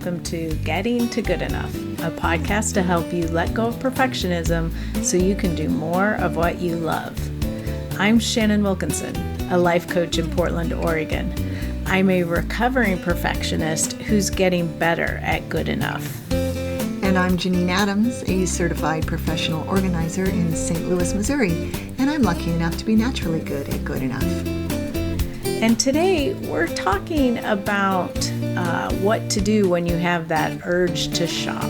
welcome to Getting to Good Enough, a podcast to help you let go of perfectionism so you can do more of what you love. I'm Shannon Wilkinson, a life coach in Portland, Oregon. I'm a recovering perfectionist who's getting better at good enough. And I'm Janine Adams, a certified professional organizer in St. Louis, Missouri, and I'm lucky enough to be naturally good at good enough. And today we're talking about what to do when you have that urge to shop.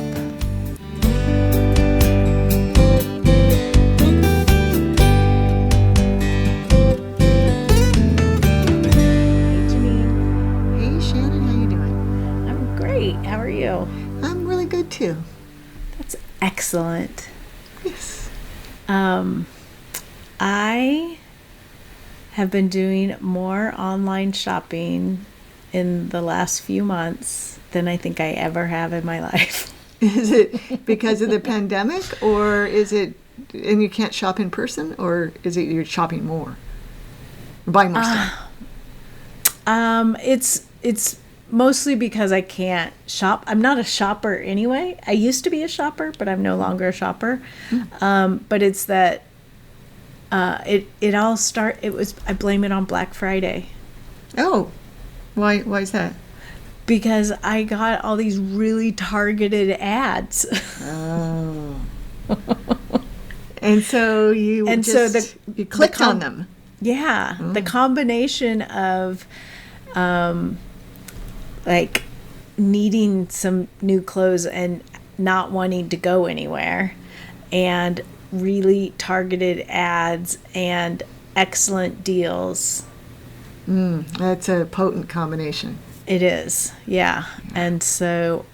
Too. That's excellent. Yes. I have been doing more online shopping in the last few months than I think I ever have in my life. Is it because of the pandemic, or is it, and you can't shop in person, or is it you're shopping more? Buying more stuff? It's mostly because I can't shop. I'm not a shopper anyway. I used to be a shopper, but I'm no longer a shopper. But it's that I blame it on Black Friday. Oh, why is that? Because I got all these really targeted ads. Oh. And so you clicked on them. Yeah. The combination of like needing some new clothes and not wanting to go anywhere, and really targeted ads and excellent deals. That's a potent combination. It is, yeah. And so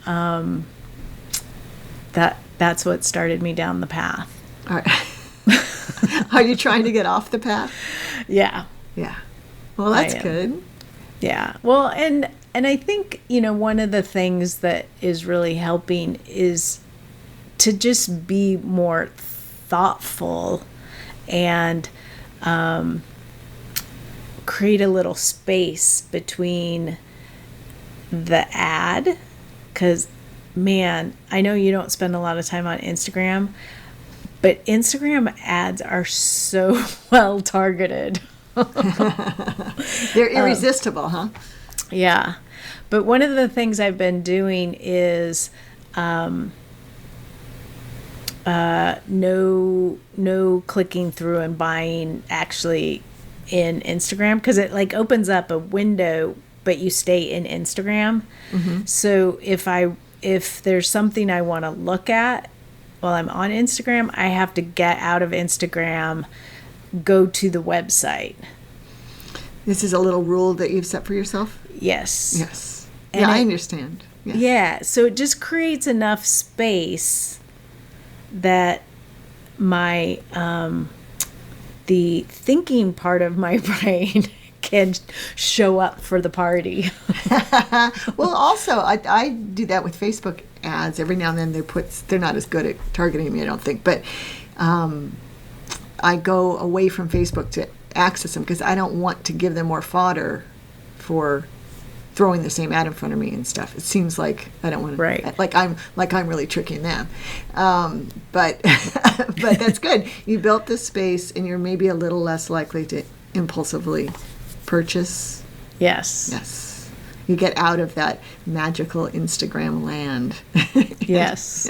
that's what started me down the path. All right. Are you trying to get off the path? Yeah. Yeah. Well, that's good. Yeah. Well, and I think, one of the things that is really helping is to just be more thoughtful and create a little space between the ad. Because, man, I know you don't spend a lot of time on Instagram, but Instagram ads are so well targeted. They're irresistible, huh? Yeah. But one of the things I've been doing is no clicking through and buying actually in Instagram, because it like opens up a window, but you stay in Instagram. Mm-hmm. So if there's something I want to look at while I'm on Instagram, I have to get out of Instagram, go to the website. This is a little rule that you've set for yourself? Yes. Yes. And I understand. Yes. Yeah. So it just creates enough space that my the thinking part of my brain can show up for the party. Well, also, I do that with Facebook ads. Every now and then they're not as good at targeting me, I don't think. But I go away from Facebook to access them because I don't want to give them more fodder for throwing the same ad in front of me and stuff. It seems like I don't want to, right. like I'm really tricking them. But that's good. You built this space, and you're maybe a little less likely to impulsively purchase. Yes. Yes. You get out of that magical Instagram land. Yes.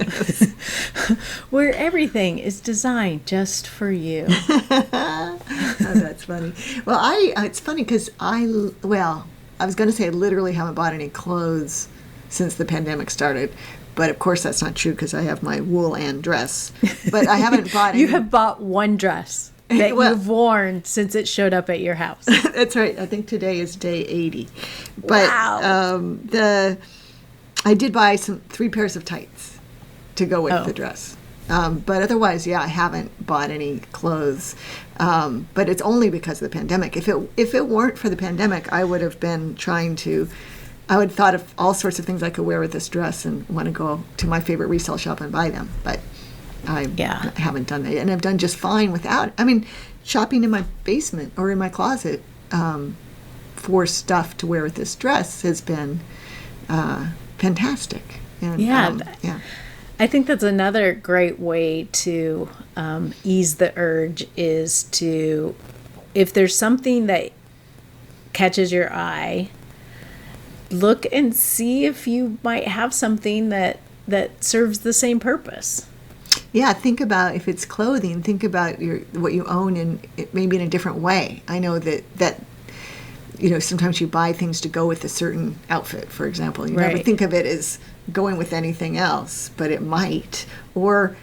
Where everything is designed just for you. Oh, that's funny. Well, it's funny because I was going to say I literally haven't bought any clothes since the pandemic started. But, of course, that's not true because I have my wool and dress. But I haven't bought any. You have bought one dress that you've worn since it showed up at your house. That's right. I think today is day 80. But wow. I did buy 3 pairs of tights to go with the dress. But otherwise, I haven't bought any clothes. But it's only because of the pandemic. If it weren't for the pandemic, I would have been I would have thought of all sorts of things I could wear with this dress and want to go to my favorite resale shop and buy them. But I haven't done that yet. And I've done just fine without. I mean, shopping in my basement or in my closet for stuff to wear with this dress has been fantastic. And, yeah. I think that's another great way to ease the urge is to, if there's something that catches your eye, look and see if you might have something that serves the same purpose. Yeah, think about, if it's clothing, think about what you own in maybe in a different way. I know that sometimes you buy things to go with a certain outfit, for example. You never think of it as going with anything else, but it might. Or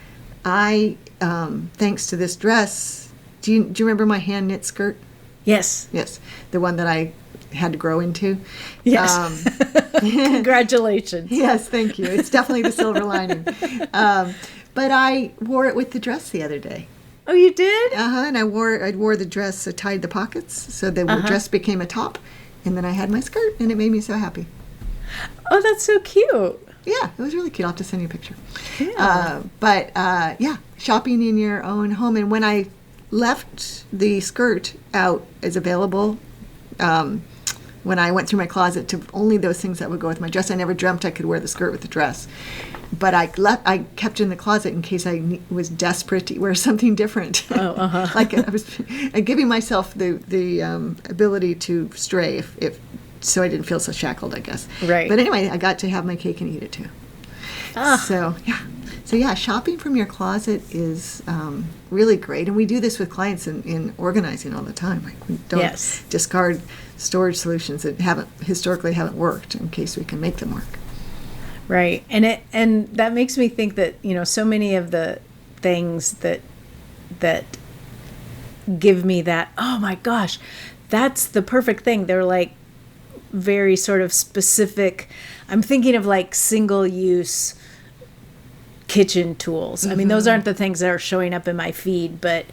thanks to this dress, do you remember my hand knit skirt? Yes. Yes, the one that I had to grow into. Yes. Congratulations. Yes, thank you. It's definitely the silver lining. But I wore it with the dress the other day. Oh, you did? And I wore the dress, tied the pockets, so the dress became a top, and then I had my skirt, and it made me so happy. Oh, that's so cute. Yeah, it was really cute. I'll have to send you a picture. Yeah. Shopping in your own home. And when I left the skirt out as available, when I went through my closet to only those things that would go with my dress, I never dreamt I could wear the skirt with the dress. But I kept it in the closet in case I was desperate to wear something different. Oh, Like I was giving myself the ability to stray if so I didn't feel so shackled, I guess. Right. But anyway, I got to have my cake and eat it too. So shopping from your closet is really great, and we do this with clients in organizing all the time. Like, we don't discard storage solutions that historically haven't worked in case we can make them work. Right. And that makes me think that, so many of the things that give me that, oh my gosh, that's the perfect thing. They're like very sort of specific. I'm thinking of like single use kitchen tools. I mean, those aren't the things that are showing up in my feed, but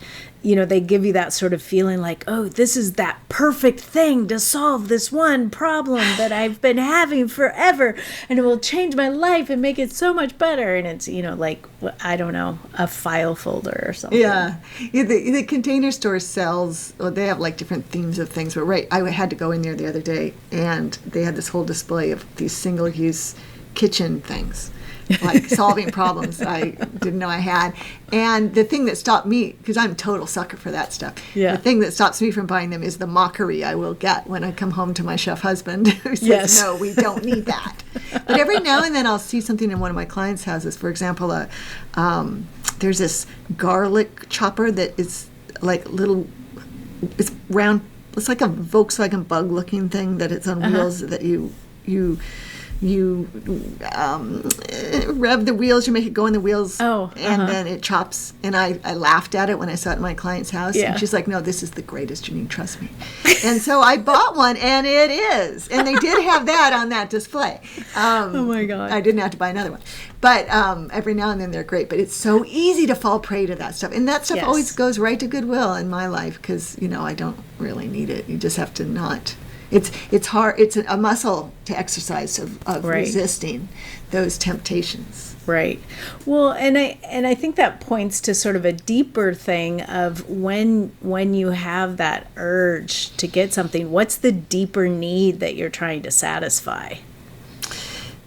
they give you that sort of feeling like, oh, this is that perfect thing to solve this one problem that I've been having forever, and it will change my life and make it so much better. And it's, like, I don't know, a file folder or something. Yeah. The Container Store sells, they have like different themes of things, but I had to go in there the other day, and they had this whole display of these single-use kitchen things. Like solving problems I didn't know I had. And the thing that stopped me, because I'm a total sucker for that stuff, the thing that stops me from buying them is the mockery I will get when I come home to my chef husband who says, no, we don't need that. But every now and then I'll see something in one of my clients' houses. For example, there's this garlic chopper that is like it's round, it's like a Volkswagen Bug looking thing that it's on wheels that you rev the wheels, you make it go in the wheels, and then it chops. And I laughed at it when I saw it in my client's house. And she's like, no, this is the greatest, Janine, trust me. And so I bought one, and it is. And they did have that on that display. Oh, my God. I didn't have to buy another one. But every now and then they're great. But it's so easy to fall prey to that stuff. And that stuff always goes right to Goodwill in my life because, I don't really need it. You just have to not... It's hard. It's a muscle to exercise of resisting those temptations. Right. Well, and I think that points to sort of a deeper thing of when you have that urge to get something, what's the deeper need that you're trying to satisfy?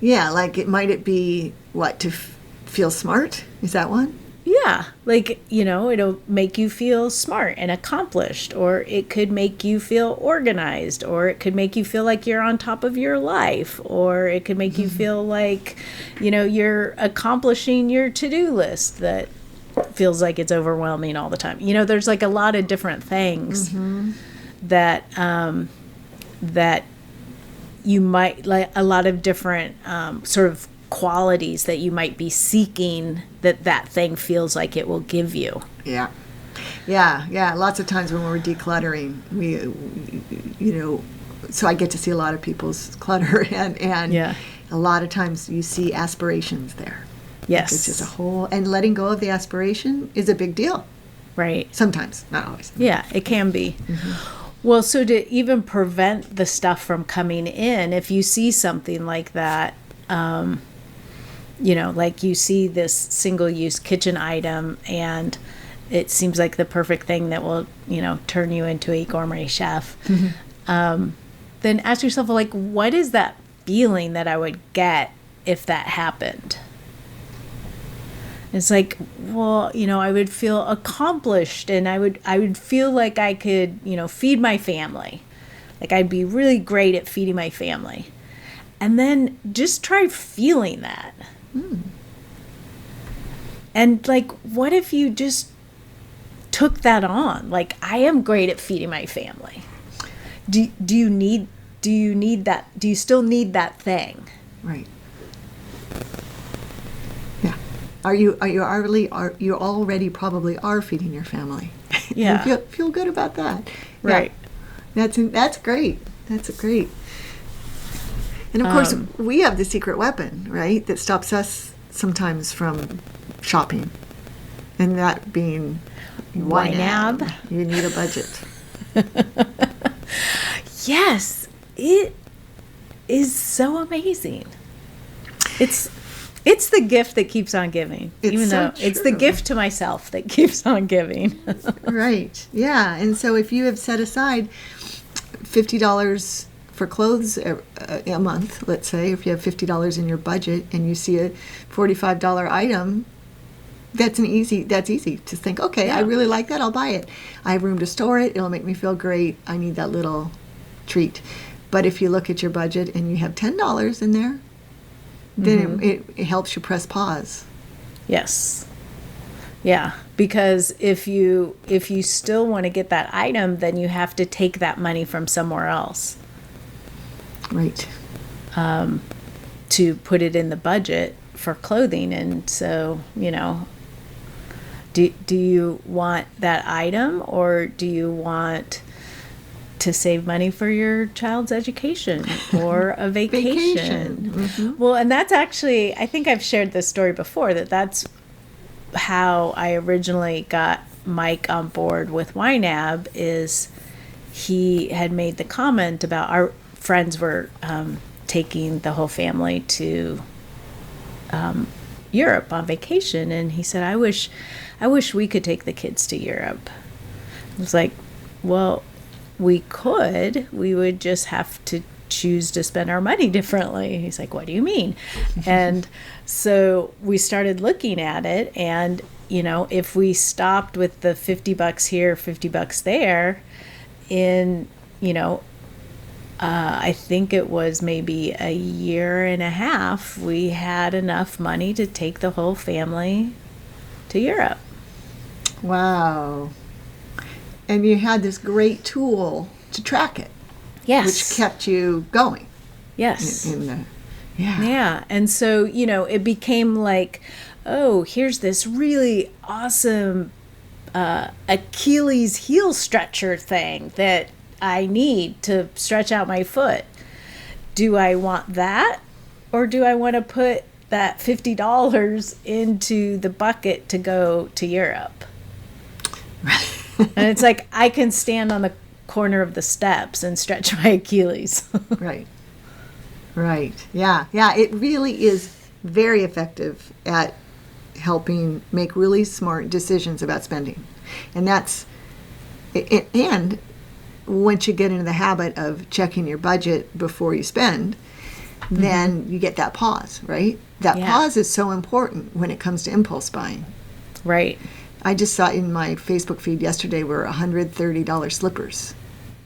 Yeah, like it be to feel smart? Is that one? Yeah, like, it'll make you feel smart and accomplished, or it could make you feel organized, or it could make you feel like you're on top of your life, or it could make you feel like, you're accomplishing your to-do list that feels like it's overwhelming all the time. There's like a lot of different things that you might, like a lot of different sort of qualities that you might be seeking that thing feels like it will give you. Yeah. Lots of times when we're decluttering, we so I get to see a lot of people's clutter, and a lot of times you see aspirations there. Yes. It's just a whole, and letting go of the aspiration is a big deal. Right. Sometimes, not always. Yeah, it can be. Well, so to even prevent the stuff from coming in, if you see something like that, like you see this single-use kitchen item and it seems like the perfect thing that will, turn you into a gourmet chef, then ask yourself, like, what is that feeling that I would get if that happened. It's like, well, I would feel accomplished, and I would feel like I could, feed my family. Like I'd be really great at feeding my family. And then just try feeling that. And like, what if you just took that on? Like, I am great at feeding my family. Do you need that? Do you still need that thing? Right. Yeah. You already probably are feeding your family. Yeah. You feel good about that. Right. Yeah. That's great. That's great. And of course, we have the secret weapon, right? That stops us sometimes from shopping. And that being YNAB. You need a budget. Yes, it is so amazing. It's the gift that keeps on giving. It's the gift to myself that keeps on giving. Right. Yeah. And so if you have set aside $50 for clothes a month, let's say, if you have $50 in your budget and you see a $45 item, that's easy to think, okay, yeah. I really like that, I'll buy it. I have room to store it, it'll make me feel great, I need that little treat. But if you look at your budget and you have $10 in there, then it helps you press pause. Yes. Yeah, because if you still want to get that item, then you have to take that money from somewhere else. Right. To put it in the budget for clothing. And so, do you want that item, or do you want to save money for your child's education or a vacation? Mm-hmm. Well, and that's actually, I think I've shared this story before, that's how I originally got Mike on board with YNAB. Is he had made the comment about our friends were taking the whole family to Europe on vacation, and he said, I wish we could take the kids to Europe. I was like, well, we could. We would just have to choose to spend our money differently. He's like, what do you mean? And so we started looking at it, and if we stopped with the $50 here, $50 there, in I think it was maybe a year and a half, we had enough money to take the whole family to Europe. Wow. And you had this great tool to track it. Yes. Which kept you going. Yes. Yeah. Yeah. And so, it became like, oh, here's this really awesome Achilles heel stretcher thing that I need to stretch out my foot. Do I want that, or do I want to put that $50 into the bucket to go to Europe? And it's like, I can stand on the corner of the steps and stretch my Achilles. Right. Yeah. It really is very effective at helping make really smart decisions about spending. And and once you get into the habit of checking your budget before you spend, then you get that pause, right? That pause is so important when it comes to impulse buying. Right. I just saw in my Facebook feed yesterday were $130 slippers.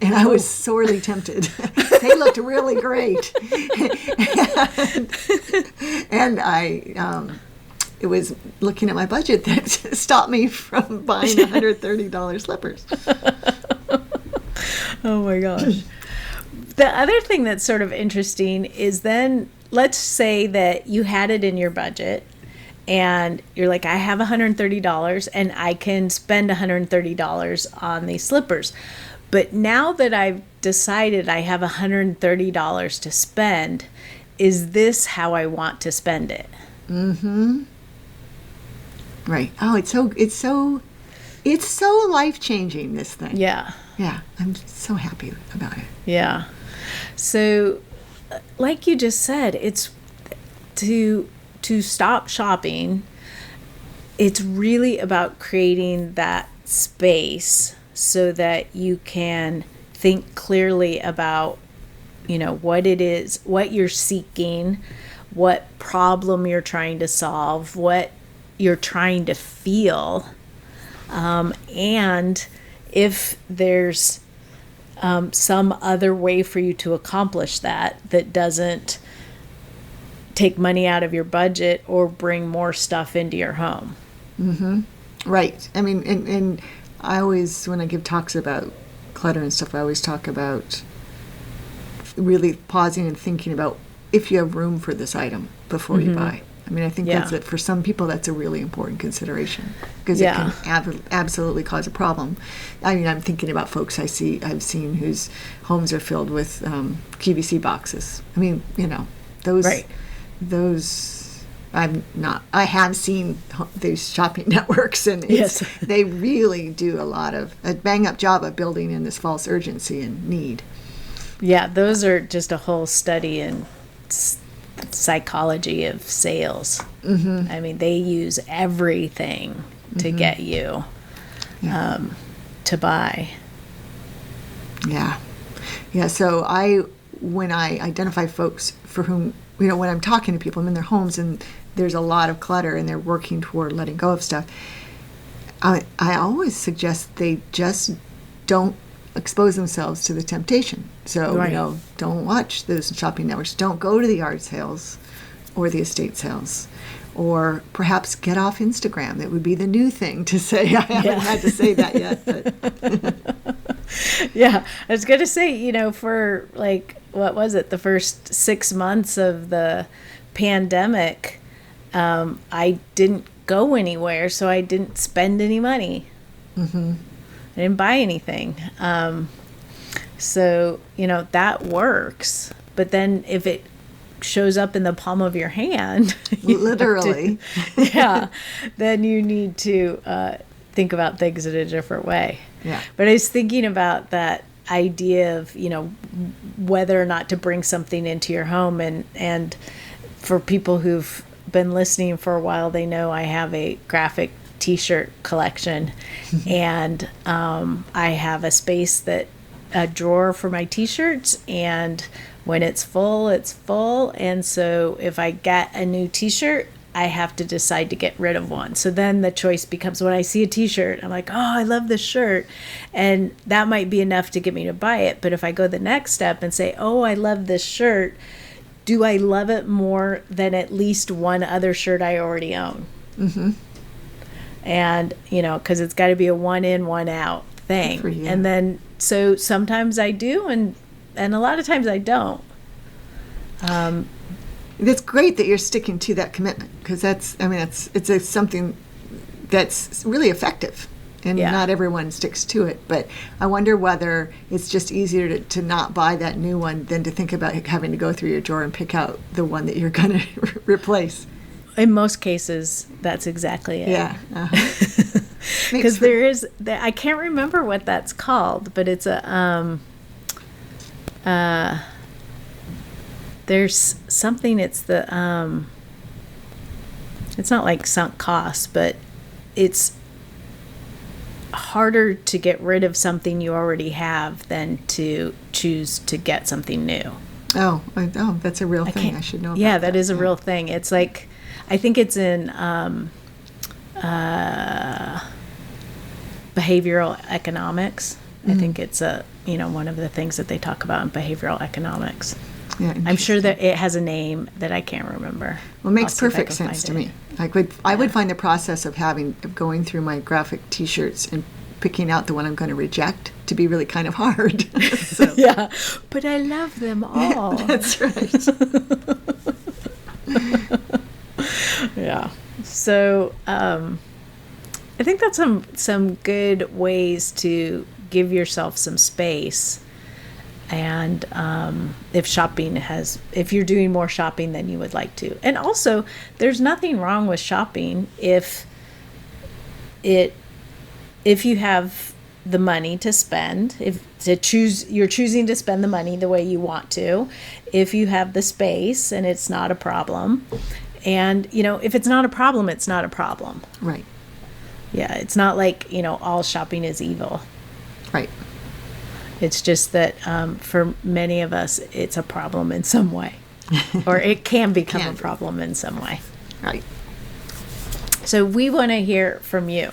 And I was sorely tempted. They looked really great. And it was looking at my budget that stopped me from buying $130 slippers. Oh my gosh. The other thing that's sort of interesting is then, let's say that you had it in your budget and you're like, I have $130 and I can spend $130 on these slippers. But now that I've decided I have $130 to spend, is this how I want to spend it? Mm-hmm. Right. Oh, it's so life-changing, this thing. Yeah. Yeah. I'm so happy about it. Yeah. So, like you just said, it's to stop shopping. It's really about creating that space so that you can think clearly about, what it is, what you're seeking, what problem you're trying to solve, what you're trying to feel, and if there's some other way for you to accomplish that doesn't take money out of your budget or bring more stuff into your home. Mm-hmm. Right. I mean, and I always, when I give talks about clutter and stuff, I always talk about really pausing and thinking about if you have room for this item before you buy. I mean, I think that's it. For some people, that's a really important consideration because it can absolutely cause a problem. I mean, I'm thinking about folks I've seen whose homes are filled with QVC boxes. I mean, those I have seen these shopping networks, and they really do a bang up job of building in this false urgency and need. Yeah, those are just a whole study in psychology of sales. I mean, they use everything to get you to buy. Yeah. So when I identify folks for whom, when I'm talking to people, I'm in their homes and there's a lot of clutter and they're working toward letting go of stuff, I always suggest they just don't expose themselves to the temptation. So, don't watch those shopping networks. Don't go to the yard sales or the estate sales. Or perhaps get off Instagram. That would be the new thing to say. I haven't had to say that yet. But. Yeah, I was going to say, for what was it, the first 6 months of the pandemic, I didn't go anywhere, so I didn't spend any money. I didn't buy anything. So, that works. But then if it shows up in the palm of your hand, literally, then you need to think about things in a different way. Yeah. But I was thinking about that idea of, whether or not to bring something into your home. And for people who've been listening for a while, they know I have a graphic t-shirt collection, and I have a drawer for my t-shirts, and when it's full, it's full. And so if I get a new t-shirt, I have to decide to get rid of one. So then the choice becomes, when I see a t-shirt, I'm like, oh, I love this shirt. And that might be enough to get me to buy it. But if I go the next step and say, oh, I love this shirt, do I love it more than at least one other shirt I already own? And, because it's got to be a one in, one out thing. And then, so sometimes I do, and a lot of times I don't. It's great that you're sticking to that commitment, because it's something that's really effective, and not everyone sticks to it. But I wonder whether it's just easier to not buy that new one than to think about having to go through your drawer and pick out the one that you're going to replace. In most cases, that's exactly it. Yeah. Because I can't remember what that's called, but it's there's something, it's not like sunk costs, but it's harder to get rid of something you already have than to choose to get something new. Oh, that's a real thing. I should know about that. Yeah, that is a real thing. It's like, I think it's in behavioral economics. I think it's one of the things that they talk about in behavioral economics. Yeah, I'm sure that it has a name that I can't remember. Well, it makes perfect sense to me. I would find the process of going through my graphic T-shirts and picking out the one I'm going to reject to be really kind of hard. So. Yeah, but I love them all. That's right. Yeah. So I think that's some good ways to give yourself some space. And if you're doing more shopping than you would like to. And also, there's nothing wrong with shopping if you have the money to spend, you're choosing to spend the money the way you want to, if you have the space and it's not a problem. And, if it's not a problem, it's not a problem. Right. Yeah, it's not like, all shopping is evil. Right. It's just that for many of us, it's a problem in some way. or it can become a problem in some way. Right. So we want to hear from you.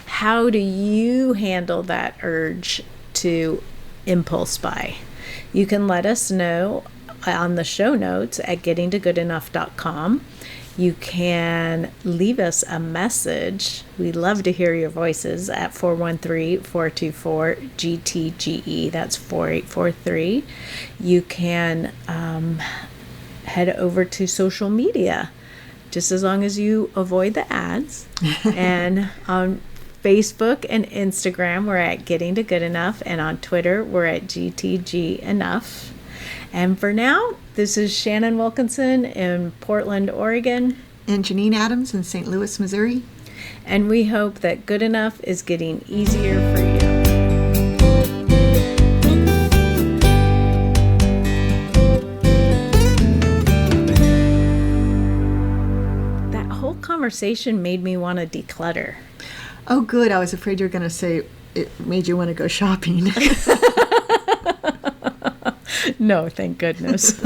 How do you handle that urge to impulse buy? You can let us know on the show notes at gettingtogoodenough.com. You can leave us a message. We love to hear your voices at 413-424-GTGE. That's 4843. You can head over to social media, just as long as you avoid the ads. And on Facebook and Instagram, we're at Getting to Good Enough. And on Twitter, we're at GTG Enough. And for now, this is Shannon Wilkinson in Portland, Oregon. And Janine Adams in St. Louis, Missouri. And we hope that good enough is getting easier for you. That whole conversation made me want to declutter. Oh, good. I was afraid you were going to say it made you want to go shopping. No, thank goodness.